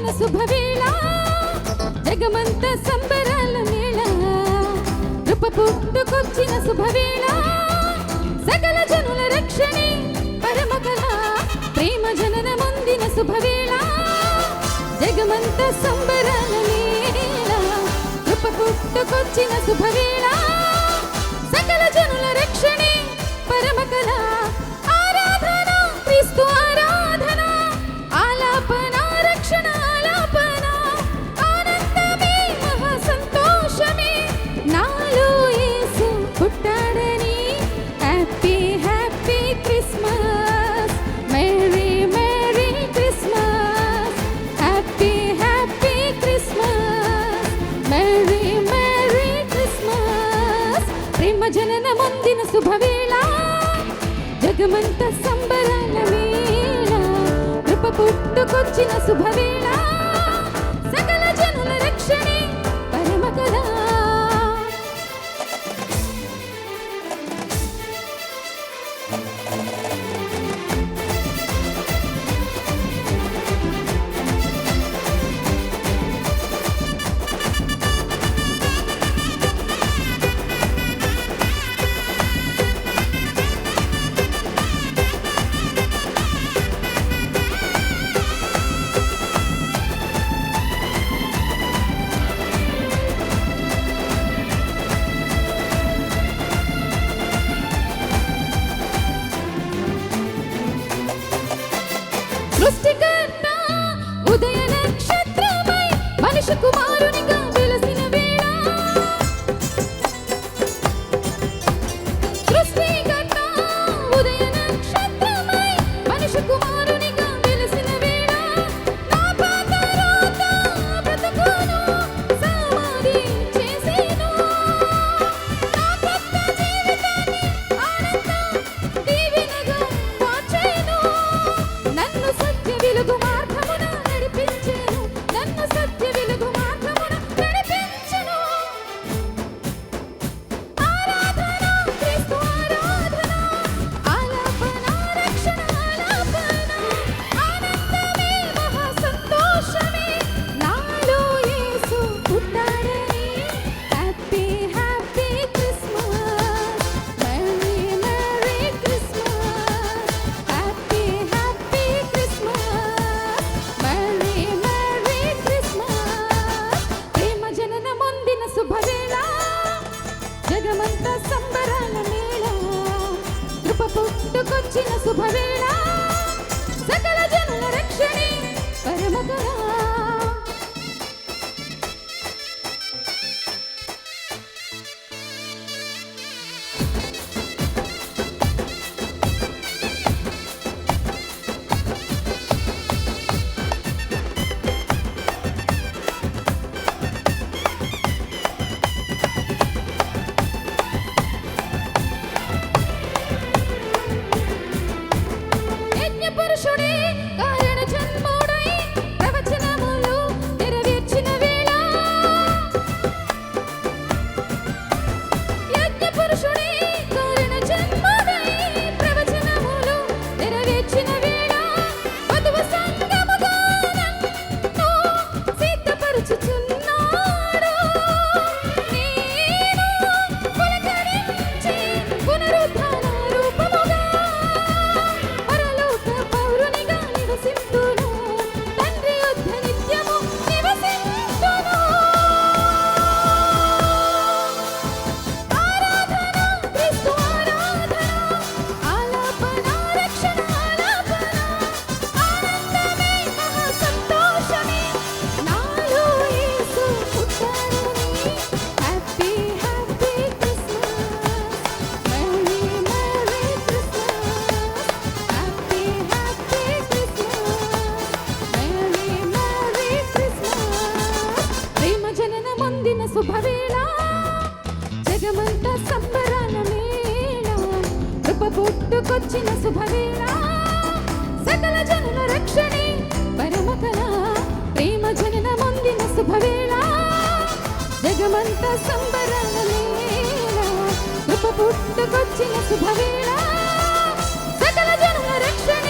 ముందిన శుభవేళ జగమంత సంబరాల మేళ కృప పుట్టుకొచ్చిన శుభవేళ సకల జనుల రక్షణే పరమ కళ ప్రేమ జనన ముందిన శుభవేళ జగమంత సంబరాల మేళ కృప పుట్టుకొచ్చిన శుభవేళ సకల జనుల రక్షణే పరమ కళ ఆరాధన క్రీస్తు ఆరాధన ఆలాపన రక్షణ ఆలాపన ఆనందమే మహా సంతోషమే నాలో యేసు పుట్టాడని happy happy Christmas merry merry Christmas happy happy Christmas merry merry Christmas ప్రేమ జనన ముందిన శుభవేళ జగమంత సంబరాల మేళ కృప పుట్టుకొచ్చిన శుభవేళ సకల జనుల రక్షణే పరమ కళ సృష్టికర్త ఉదయ నక్షత్రమై మనిషి కుమారునిగా వెలసిన వేళ సృష్టికర్త ఉదయ నక్షత్రమై మనిషి కుమారునిగా వెలసిన వేళ నా పాత రాత బ్రతుకును సమాధి చేసేను నా కొత్త జీవితాన్ని ఆనంద దీవెనగా మార్చేను నన్ను సత్య వెలుగు మార్గమున నడిపించెను నన్ను సత్య వెలుగు మార్గమున నడిపించెను ఆరాధన క్రీస్తు ఆరాధన ఆలాపన రక్షణ ఆలాపన ఆనందమే మహా సంతోషమే నాలో యేసు పుట్టాడని happy happy Christmas merry merry Christmas happy happy Christmas merry merry Christmas ప్రేమ జనన ముందిన శుభవేళ జగమంత సంబరాల మేళ కృప పుట్టుకొచ్చిన శుభవేళ సకల జనుల రక్షణే పరమ కళ యజ్ఞ పురుషుడే కారణ జన్ముడై ప్రవచనములు నెరవేర్చిన వేళ యజ్ఞ పురుషుడే కారణ జన్ముడై ప్రవచనములు నెరవేర్చిన వేళ వధువు సంగముగా నన్ను సిద్ధపరచుచున్నాడు నేను పులకరించి పునరుద్ధాన రూపముగా పరలోక పౌరునిగా నివసింతును తండ్రి యొద్ద నిత్యము నివసింతును ఆరాధన క్రీస్తు ఆరాధన ఆలాపన రక్షణ ఆలాపన ఆనందమే మహా సంతోషమే నాలో యేసు పుట్టాడని happy happy Christmas merry merry Christmas happy happy Christmas merry merry Christmas ప్రేమ జనన ముందిన శుభవేళ జగమంత సంబరాల మేళ కృప పుట్టుకొచ్చిన శుభవేళ సకల జనుల రక్షణే పరమ కళ ప్రేమ జనన ముందిన శుభవేళ జగమంత సంబరాల మేళ కృప పుట్టుకొచ్చిన శుభవేళ సకల జనుల రక్షణ